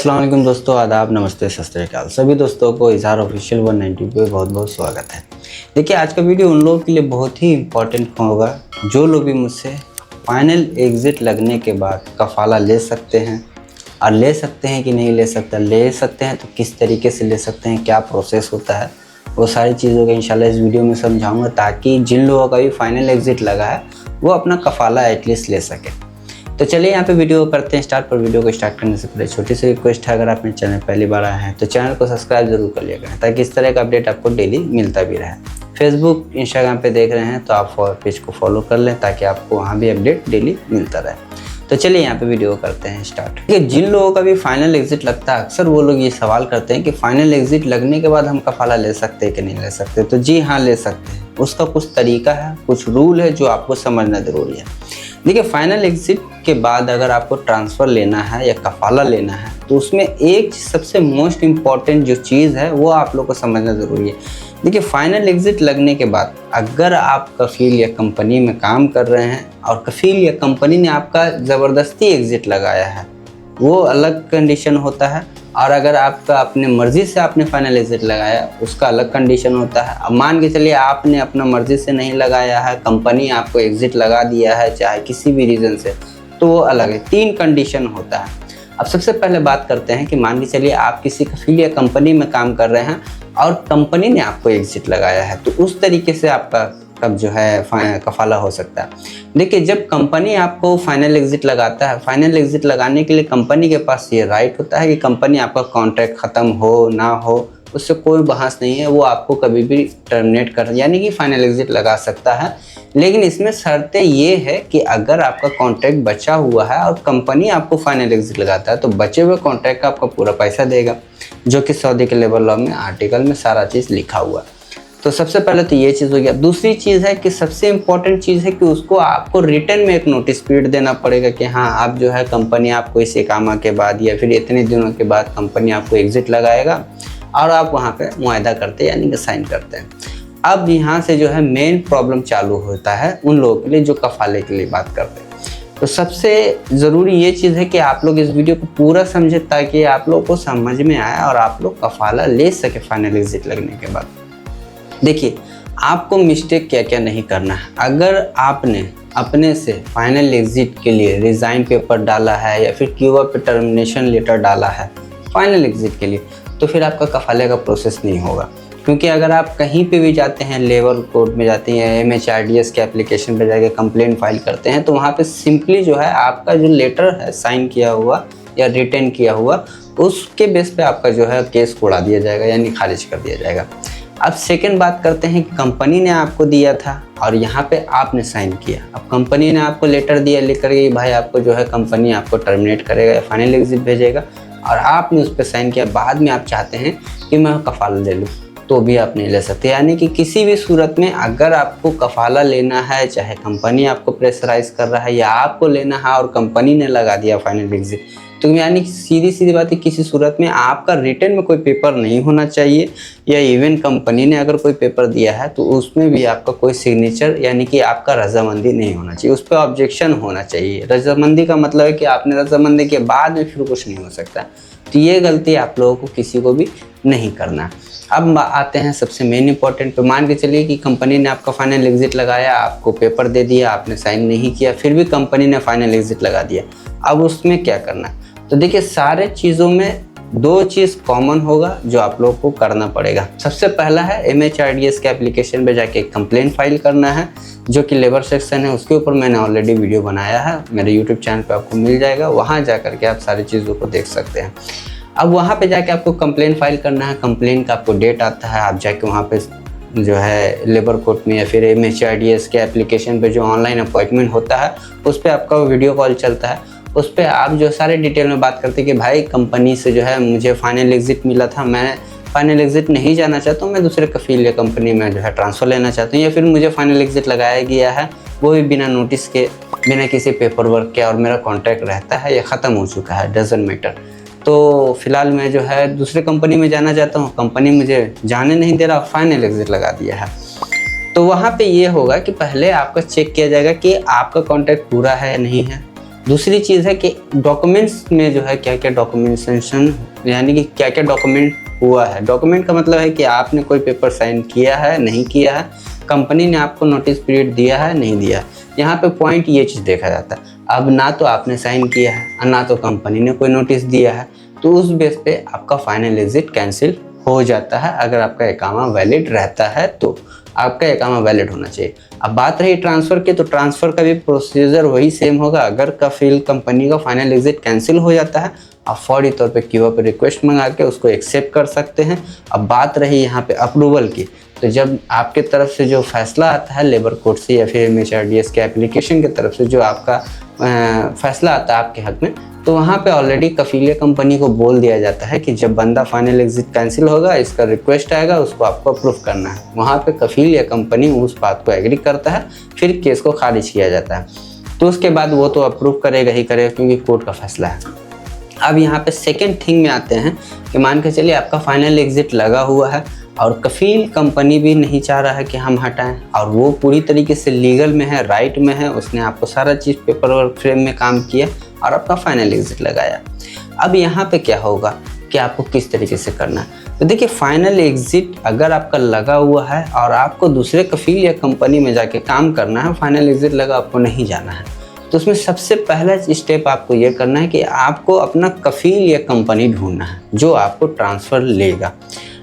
अस्सलाम वालेकुम दोस्तों, आदाब, नमस्ते, सत श्री अकाल। सभी दोस्तों को इज़हार ऑफिशियल 190 पे बहुत बहुत स्वागत है। देखिए, आज का वीडियो उन लोगों के लिए बहुत ही इम्पोर्टेंट होगा जो लोग भी मुझसे फाइनल एग्ज़िट लगने के बाद कफ़ाला ले सकते हैं और ले सकते हैं कि नहीं ले सकते हैं तो किस तरीके से ले सकते हैं, क्या प्रोसेस होता है, वो सारी चीज़ों का इंशाल्लाह इस वीडियो में समझाऊँगा ताकि जिन लोगों का भी फाइनल एग्ज़िट लगा है वो अपना कफ़ाला एटलीस्ट ले सकें। तो चलिए यहाँ पे वीडियो करते हैं स्टार्ट। पर वीडियो को स्टार्ट करने से पहले छोटी सी रिक्वेस्ट है, अगर आप मेरे चैनल पहली बार आए हैं तो चैनल को सब्सक्राइब जरूर कर लिया करें ताकि इस तरह का अपडेट आपको डेली मिलता भी रहे। फेसबुक इंस्टाग्राम पे देख रहे हैं तो आप पेज को फॉलो कर लें ताकि आपको वहाँ भी अपडेट डेली मिलता रहे। तो चलिए यहाँ पे वीडियो करते हैं स्टार्ट। देखिए, जिन लोगों का भी फाइनल एग्जिट लगता है अक्सर वो लोग ये सवाल करते हैं कि फाइनल एग्जिट लगने के बाद हम कफ़ाला ले सकते हैं कि नहीं ले सकते। तो जी हाँ, ले सकते हैं। उसका कुछ तरीका है, कुछ रूल है जो आपको समझना ज़रूरी है। देखिए, फाइनल एग्जिट के बाद अगर आपको ट्रांसफ़र लेना है या कफ़ाला लेना है तो उसमें एक सबसे मोस्ट इम्पॉर्टेंट जो चीज़ है वो आप लोग को समझना ज़रूरी है। देखिए, फाइनल एग्जिट लगने के बाद अगर आप कफ़ील या कंपनी में काम कर रहे हैं और कफ़ील या कंपनी ने आपका ज़बरदस्ती एग्जिट लगाया है वो अलग कंडीशन होता है, और अगर आपका अपने मर्ज़ी से आपने फाइनल एग्जिट लगाया उसका अलग कंडीशन होता है। अब मान के चलिए आपने अपना मर्ज़ी से नहीं लगाया है, कंपनी आपको एग्जिट लगा दिया है चाहे किसी भी रीज़न से, तो वो अलग है। 3 कंडीशन होता है। अब सबसे पहले बात करते हैं कि मान के चलिए आप किसी कफ़ील या कंपनी में काम कर रहे हैं और कंपनी ने आपको एग्जिट लगाया है, तो उस तरीके से आपका कब जो है कफ़ाला हो सकता है। देखिए, जब कंपनी आपको फाइनल एग्जिट लगाता है, फाइनल एग्जिट लगाने के लिए कंपनी के पास ये राइट होता है कि कंपनी आपका कॉन्ट्रैक्ट ख़त्म हो ना हो उससे कोई बहस नहीं है, वो आपको कभी भी टर्मिनेट कर यानी कि फाइनल एग्जिट लगा सकता है। लेकिन इसमें शर्तें ये है कि अगर आपका कॉन्ट्रैक्ट बचा हुआ है और कंपनी आपको फाइनल एग्जिट लगाता है तो बचे हुए कॉन्ट्रैक्ट का आपका पूरा पैसा देगा, जो कि सऊदी के लेबर लॉ में आर्टिकल में सारा चीज़ लिखा हुआ है। तो सबसे पहले तो ये चीज़ हो गया। दूसरी चीज़ है कि सबसे इम्पॉर्टेंट चीज़ है कि उसको आपको रिटर्न में एक नोटिस पीरियड देना पड़ेगा कि हाँ, आप जो है कंपनी आपको इस इकामा के बाद या फिर इतने दिनों के बाद कंपनी आपको एग्जिट लगाएगा और आप वहाँ पे मुआहदा करते हैं यानी कि साइन करते हैं। अब यहाँ से जो है मेन प्रॉब्लम चालू होता है उन लोगों के लिए जो कफ़ाले के लिए बात करते हैं। तो सबसे ज़रूरी ये चीज़ है कि आप लोग इस वीडियो को पूरा समझें ताकि आप लोग को समझ में आए और आप लोग कफ़ाला ले सके फाइनल एग्जिट लगने के बाद। देखिए, आपको मिस्टेक क्या क्या नहीं करना है। अगर आपने अपने से फाइनल एग्जिट के लिए रिज़ाइन पेपर डाला है या फिर क्यूआ पे टर्मिनेशन लेटर डाला है फाइनल एग्जिट के लिए, तो फिर आपका कफ़ाले का प्रोसेस नहीं होगा। क्योंकि अगर आप कहीं पे भी जाते हैं, लेबर कोर्ट में जाते हैं, MHRDS के एप्लीकेशन पे जाके कंप्लेंट फाइल करते हैं, तो वहाँ पे सिंपली जो है आपका जो लेटर है साइन किया हुआ या रिटर्न किया हुआ उसके बेस पे आपका जो है केस उड़ा दिया जाएगा यानी खारिज कर दिया जाएगा। अब सेकंड बात करते हैं कि कंपनी ने आपको दिया था और यहाँ पे आपने साइन किया। अब कंपनी ने आपको लेटर दिया लिख कर कि भाई आपको जो है कंपनी आपको टर्मिनेट करेगा या फाइनल एग्जिट भेजेगा, और आपने उस पर साइन किया, बाद में आप चाहते हैं कि मैं कफ़ाला ले लूँ, तो भी आप नहीं ले सकते। यानी कि किसी भी सूरत में अगर आपको कफ़ाला लेना है, चाहे कंपनी आपको प्रेशराइज कर रहा है या आपको लेना है और कंपनी ने लगा दिया फाइनल एग्जिट, तो यानी कि सीधी बात है किसी सूरत में आपका रिटर्न में कोई पेपर नहीं होना चाहिए, या इवन कंपनी ने अगर कोई पेपर दिया है तो उसमें भी आपका कोई सिग्नेचर यानी कि आपका रजामंदी नहीं होना चाहिए, उस पर ऑब्जेक्शन होना चाहिए। रजामंदी का मतलब है कि आपने रजामंदी के बाद में फिर कुछ नहीं हो सकता। तो ये गलती आप लोगों को किसी को भी नहीं करना। अब आते हैं सबसे मेन इंपॉर्टेंट पे। मान के चलिए कि कंपनी ने आपका फाइनल एग्जिट लगाया, आपको पेपर दे दिया, आपने साइन नहीं किया, फिर भी कंपनी ने फाइनल एग्जिट लगा दिया। अब उसमें क्या करना है? तो देखिए, सारे चीज़ों में 2 चीज़ कॉमन होगा जो आप लोग को करना पड़ेगा। सबसे पहला है MHRDS के एप्लीकेशन पे जाके कंप्लेंट फाइल करना है, जो कि लेबर सेक्शन है। उसके ऊपर मैंने ऑलरेडी वीडियो बनाया है, मेरे यूट्यूब चैनल पे आपको मिल जाएगा, वहाँ जा कर के आप सारी चीज़ों को देख सकते हैं। अब वहाँ पे जाके आपको कंप्लेंट फाइल करना है। कंप्लेंट का आपको डेट आता है, आप जाके वहाँ पे जो है लेबर कोर्ट में या फिर MHRDS के एप्लीकेशन पे जो ऑनलाइन अपॉइंटमेंट होता है उस पर आपका वीडियो कॉल चलता है। उस पर आप जो सारे डिटेल में बात करते हैं कि भाई कंपनी से जो है मुझे फाइनल एग्जिट मिला था, मैं फाइनल एग्जिट नहीं जाना चाहता हूँ, मैं दूसरे कफ़ील या कंपनी में जो है ट्रांसफ़र लेना चाहता हूँ, या फिर मुझे फाइनल एग्जिट लगाया गया है वो भी बिना नोटिस के, बिना किसी पेपर वर्क के, और मेरा कॉन्ट्रैक्ट रहता है या ख़त्म हो चुका है, डजंट मैटर, तो फिलहाल मैं जो है दूसरे कंपनी में जाना चाहता हूँ, कंपनी मुझे जाने नहीं दे रहा, फाइनल एग्जिट लगा दिया है। तो वहाँ पे ये होगा कि पहले आपका चेक किया जाएगा कि आपका कॉन्ट्रैक्ट पूरा है या नहीं है। दूसरी चीज़ है कि डॉक्यूमेंट्स में जो है क्या क्या डॉक्यूमेंटेशन, यानी कि क्या क्या डॉक्यूमेंट हुआ है। डॉक्यूमेंट का मतलब है कि आपने कोई पेपर साइन किया है, नहीं किया है, कंपनी ने आपको नोटिस पीरियड दिया है, नहीं दिया। यहाँ पे पॉइंट ये चीज़ देखा जाता है। अब ना तो आपने साइन किया है और ना तो कंपनी ने कोई नोटिस दिया है, तो उस बेस पे आपका फाइनल एग्जिट कैंसिल हो जाता है। अगर आपका एकामा वैलिड रहता है तो आपका एकामा वैलिड होना चाहिए। अब बात रही ट्रांसफ़र की, तो ट्रांसफ़र का भी प्रोसीजर वही सेम होगा। अगर कफील कंपनी का फाइनल एग्जिट कैंसिल हो जाता है, आप फौरी तौर पे क्यूओ पे रिक्वेस्ट मंगा के उसको एक्सेप्ट कर सकते हैं। अब बात रही यहाँ पे अप्रूवल की, तो जब आपके तरफ से जो फैसला आता है लेबर कोर्ट से या फिर MHRDS के एप्लीकेशन की तरफ से जो आपका फैसला आता है आपके हक में, तो वहाँ पे ऑलरेडी कफीलिया कंपनी को बोल दिया जाता है कि जब बंदा फाइनल एग्जिट कैंसिल होगा, इसका रिक्वेस्ट आएगा, उसको आपको अप्रूव करना है। वहाँ पे कफीलिया कंपनी उस बात को एग्री करता है, फिर केस को खारिज किया जाता है। तो उसके बाद वो तो अप्रूव करेगा ही करेगा, क्योंकि कोर्ट का फैसला है। अब यहाँ पे सेकेंड थिंग में आते हैं कि मान के चलिए आपका फाइनल एग्जिट लगा हुआ है और कफील कंपनी भी नहीं चाह रहा है कि हम हटाएं, और वो पूरी तरीके से लीगल में है, राइट में है, उसने आपको सारा चीज़ पेपर वर्क फ्रेम में काम किया और आपका फाइनल एग्जिट लगाया। अब यहाँ पे क्या होगा कि आपको किस तरीके से करना है। तो देखिए, फाइनल एग्जिट अगर आपका लगा हुआ है और आपको दूसरे कफील या कंपनी में जाके काम करना है, फाइनल एग्जिट लगा आपको नहीं जाना है, तो उसमें सबसे पहला स्टेप आपको ये करना है कि आपको अपना कफील या कंपनी ढूंढना है जो आपको ट्रांसफ़र लेगा।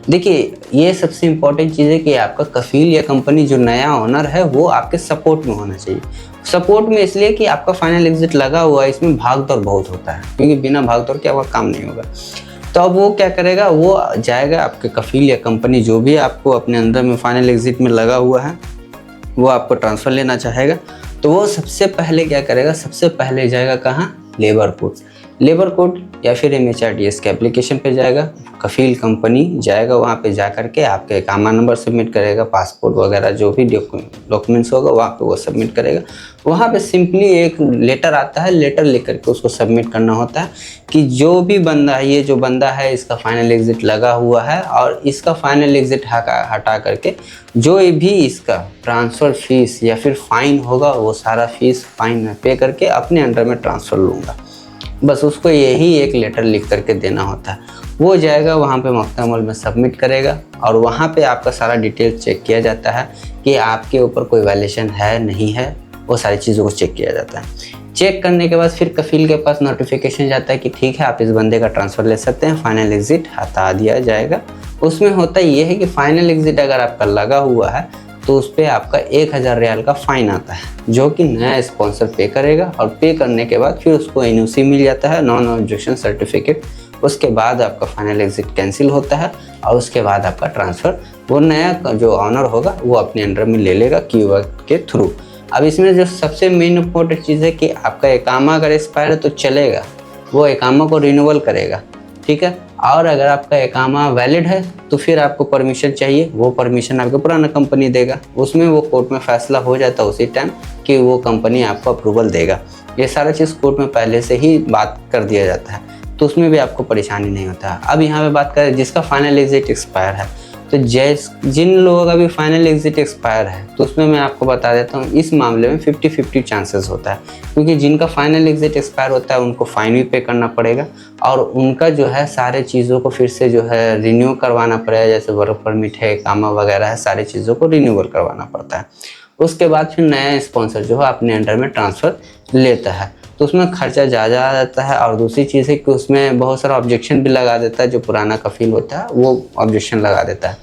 देखिए, ये सबसे इम्पोर्टेंट चीज़ है कि आपका कफील या कंपनी जो नया ओनर है वो आपके सपोर्ट में होना चाहिए। सपोर्ट में इसलिए कि आपका फाइनल एग्जिट लगा हुआ है, इसमें भाग दौड़ बहुत होता है, क्योंकि बिना भाग दौड़ के आपका काम नहीं होगा। तो अब वो क्या करेगा, वो जाएगा आपके कफील या कंपनी जो भी आपको अपने अंदर में फाइनल एग्जिट में लगा हुआ है, वो आपको ट्रांसफ़र लेना चाहेगा। तो वो सबसे पहले क्या करेगा, सबसे पहले जाएगा कहाँ, लेबर कोर्ट। लेबर कोर्ट या फिर MHRDS के एप्लीकेशन पे जाएगा, कफील कंपनी जाएगा, वहाँ पे जा कर के आपके इकामा नंबर सबमिट करेगा, पासपोर्ट वगैरह जो भी डॉक्यूमेंट्स होगा वहाँ पे वो सबमिट करेगा। वहाँ पे सिंपली एक लेटर आता है, लेटर लिख करके उसको सबमिट करना होता है कि जो भी बंदा है, ये जो बंदा है इसका फाइनल एग्जिट लगा हुआ है और इसका फाइनल एग्जिट हटा करके जो भी इसका ट्रांसफ़र फीस या फिर फ़ाइन होगा वो सारा फीस फ़ाइन पे करके अपने अंडर में ट्रांसफ़र लूँगा। बस उसको यही एक लेटर लिख करके देना होता है। वो जाएगा वहाँ पे महकमा में सबमिट करेगा और वहाँ पे आपका सारा डिटेल चेक किया जाता है कि आपके ऊपर कोई वायलेशन है नहीं है, वो सारी चीज़ों को चेक किया जाता है। चेक करने के बाद फिर कफील के पास नोटिफिकेशन जाता है कि ठीक है, आप इस बंदे का ट्रांसफ़र ले सकते हैं, फाइनल एग्जिट हटा दिया जाएगा। उसमें होता ये है कि फाइनल एग्जिट अगर आपका लगा हुआ है तो उस पर आपका 1000 रियाल का फ़ाइन आता है, जो कि नया स्पॉन्सर पे करेगा, और पे करने के बाद फिर उसको NOC मिल जाता है, नॉन ऑब्जेक्शन सर्टिफिकेट। उसके बाद आपका फाइनल एग्जिट कैंसिल होता है और उसके बाद आपका ट्रांसफ़र वो नया जो ऑनर होगा वो अपने अंडर में ले लेगा क्यूओ के थ्रू। अब इसमें जो सबसे मेन इम्पोर्टेंट चीज़ है कि आपका इकामा अगर एक्सपायर है तो चलेगा, वो इकामा को रिन्यूअल करेगा, ठीक है। और अगर आपका इकामा वैलिड है तो फिर आपको परमिशन चाहिए, वो परमिशन आपको पुराना कंपनी देगा। उसमें वो कोर्ट में फ़ैसला हो जाता है उसी टाइम कि वो कंपनी आपको अप्रूवल देगा। ये सारा चीज़ कोर्ट में पहले से ही बात कर दिया जाता है, तो उसमें भी आपको परेशानी नहीं होता है। अब यहाँ पे बात करें जिसका फाइनल एग्जिट एक्सपायर है, तो जिन लोगों का भी फाइनल एग्जिट एक्सपायर है तो उसमें मैं आपको बता देता हूँ, इस मामले में 50-50 चांसेस होता है, क्योंकि जिनका फाइनल एग्जिट एक्सपायर होता है उनको फ़ाइन भी पे करना पड़ेगा और उनका जो है सारे चीज़ों को फिर से जो है रिन्यू करवाना पड़ेगा, जैसे वर्क परमिट है, इकामा वगैरह है, सारी चीज़ों को रिन्यूअल करवाना पड़ता है। उसके बाद फिर नया स्पॉन्सर जो है अपने अंडर में ट्रांसफ़र लेता है, तो उसमें खर्चा ज़्यादा आ जाता है। और दूसरी चीज़ है कि उसमें बहुत सारा ऑब्जेक्शन भी लगा देता है, जो पुराना कफील होता है वो ऑब्जेक्शन लगा देता है,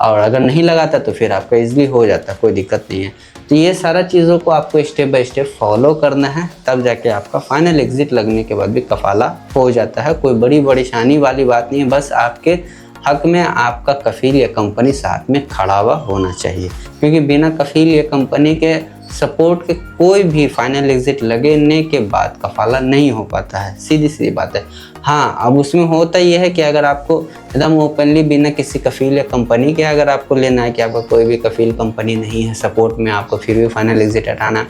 और अगर नहीं लगाता तो फिर आपका ईजिली हो जाता है, कोई दिक्कत नहीं है। तो ये सारा चीज़ों को आपको स्टेप बाय स्टेप फॉलो करना है, तब जाके आपका फाइनल एग्जिट लगने के बाद भी कफाला हो जाता है। कोई बड़ी परेशानी वाली बात नहीं है, बस आपके हक में आपका कफील या कंपनी साथ में खड़ा हुआ होना चाहिए, क्योंकि बिना कफील या कंपनी के सपोर्ट के कोई भी फाइनल एग्जिट लगने के बाद कफाला नहीं हो पाता है, सीधी सी बात है। हाँ, अब उसमें होता ये है कि अगर आपको एकदम ओपनली बिना किसी कफ़ील या कंपनी के अगर आपको लेना है कि आपका कोई भी कफ़ील कंपनी नहीं है सपोर्ट में, आपको फिर भी फाइनल एग्जिट हटाना,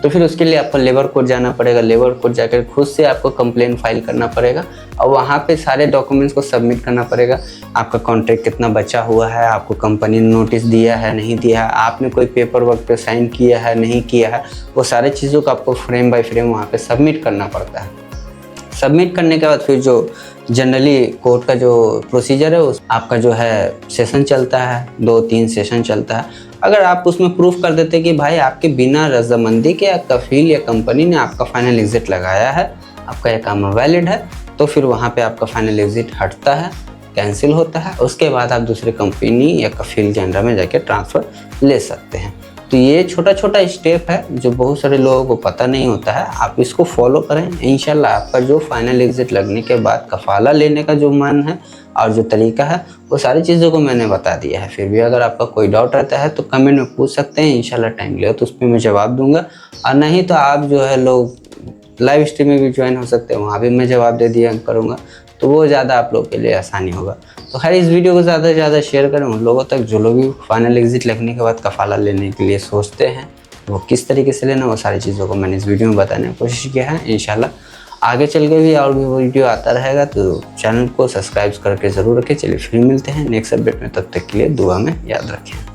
तो फिर उसके लिए आपको लेबर कोर्ट जाना पड़ेगा। लेबर कोर्ट जाकर खुद से आपको कंप्लेन फाइल करना पड़ेगा और वहाँ पे सारे डॉक्यूमेंट्स को सबमिट करना पड़ेगा। आपका कॉन्ट्रैक्ट कितना बचा हुआ है, आपको कंपनी ने नोटिस दिया है नहीं दिया है, आपने कोई पेपर वर्क पे साइन किया है नहीं किया है, वो सारे चीज़ों को आपको फ्रेम बाय फ्रेम वहाँ पे सबमिट करना पड़ता है। सबमिट करने के बाद फिर जो जनरली कोर्ट का जो प्रोसीजर है उस आपका जो है सेशन चलता है, 2-3 सेशन चलता है। अगर आप उसमें प्रूफ कर देते कि भाई आपके बिना रजामंदी के या कफील या कंपनी ने आपका फाइनल एग्जिट लगाया है, आपका ये काम वैलिड है, तो फिर वहाँ पे आपका फाइनल एग्जिट हटता है, कैंसिल होता है। उसके बाद आप दूसरी कंपनी या कफील के अंडर में जाके ट्रांसफ़र ले सकते हैं। तो ये छोटा छोटा स्टेप है जो बहुत सारे लोगों को पता नहीं होता है, आप इसको फॉलो करें। इंशाल्लाह आपका जो फाइनल एग्जिट लगने के बाद कफ़ाला लेने का जो मन है और जो तरीका है वो सारी चीज़ों को मैंने बता दिया है। फिर भी अगर आपका कोई डाउट रहता है तो कमेंट में पूछ सकते हैं, इंशाल्लाह टाइम मिलेगा तो उस पर मैं जवाब दूंगा। और नहीं तो आप जो है लोग लाइव स्ट्रीम में भी ज्वाइन हो सकते हैं, वहाँ भी मैं जवाब दे दिया करूँगा, तो वो ज़्यादा आप लोग के लिए आसानी होगा। तो खैर इस वीडियो को ज़्यादा से ज़्यादा शेयर करें उन लोगों तक जो लोग भी फाइनल एग्जिट लगने के बाद कफ़ाला लेने के लिए सोचते हैं, वो किस तरीके से लेना, वो सारी चीज़ों को मैंने इस वीडियो में बताने की कोशिश किया है। इंशाल्लाह आगे चल के भी और भी वीडियो आता रहेगा, तो चैनल को सब्सक्राइब करके ज़रूर रखें। चलिए फिर मिलते हैं नेक्स्ट अपडेट में, तब तक के लिए दुआ में याद रखें।